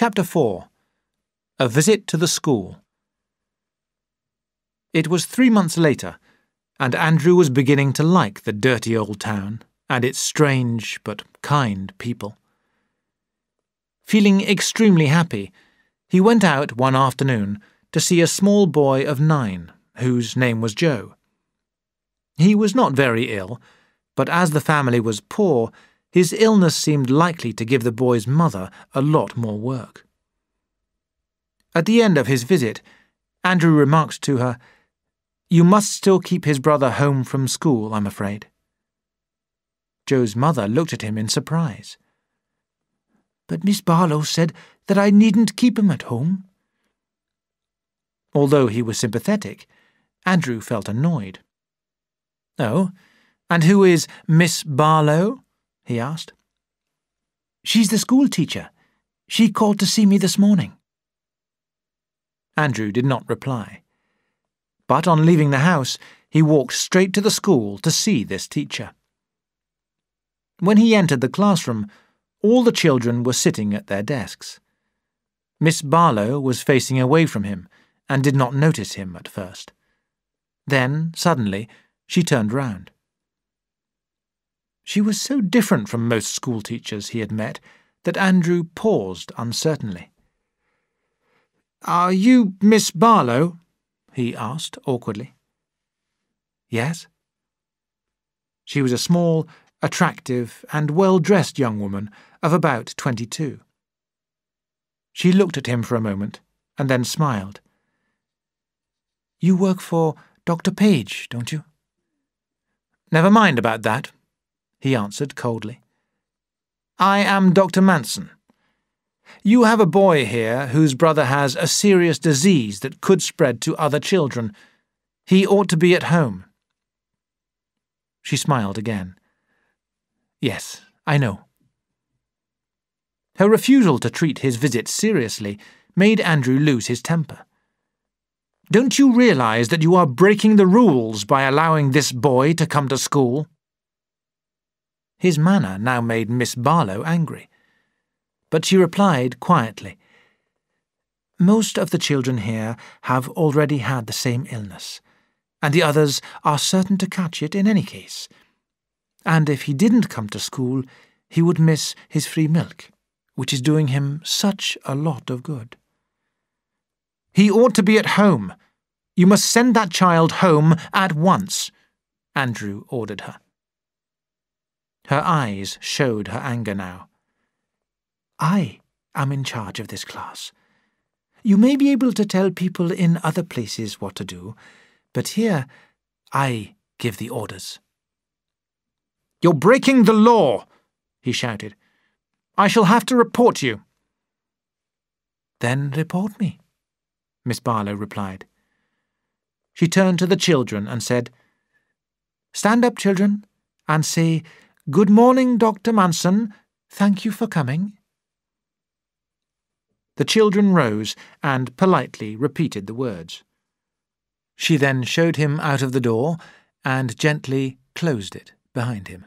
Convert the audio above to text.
Chapter 4. A Visit to the School. It was 3 months later, and Andrew was beginning to like the dirty old town and its strange but kind people. Feeling extremely happy, he went out one afternoon to see a small boy of 9, whose name was Joe. He was not very ill, but as the family was poor, his illness seemed likely to give the boy's mother a lot more work. At the end of his visit, Andrew remarked to her, "You must still keep his brother home from school, I'm afraid." Joe's mother looked at him in surprise. "But Miss Barlow said that I needn't keep him at home." Although he was sympathetic, Andrew felt annoyed. "Oh, and who is Miss Barlow?" he asked. "She's the school teacher. She called to see me this morning." Andrew did not reply. But on leaving the house, he walked straight to the school to see this teacher. When he entered the classroom, all the children were sitting at their desks. Miss Barlow was facing away from him and did not notice him at first. Then, suddenly, she turned round. She was so different from most school teachers he had met that Andrew paused uncertainly. "Are you Miss Barlow?" he asked awkwardly. "Yes." She was a small, attractive, and well-dressed young woman of about 22. She looked at him for a moment and then smiled. "You work for Dr. Page, don't you?" "Never mind about that," he answered coldly. "I am Dr. Manson. You have a boy here whose brother has a serious disease that could spread to other children. He ought to be at home." She smiled again. "Yes, I know." Her refusal to treat his visit seriously made Andrew lose his temper. "Don't you realize that you are breaking the rules by allowing this boy to come to school?" His manner now made Miss Barlow angry, but she replied quietly, "Most of the children here have already had the same illness, and the others are certain to catch it in any case. And if he didn't come to school, he would miss his free milk, which is doing him such a lot of good." "He ought to be at home. You must send that child home at once," Andrew ordered her. Her eyes showed her anger now. "I am in charge of this class. You may be able to tell people in other places what to do, but here I give the orders." "You're breaking the law," he shouted. "I shall have to report you." "Then report me," Miss Barlow replied. She turned to the children and said, "Stand up, children, and say, 'Good morning, Dr. Manson. Thank you for coming.'" The children rose and politely repeated the words. She then showed him out of the door and gently closed it behind him.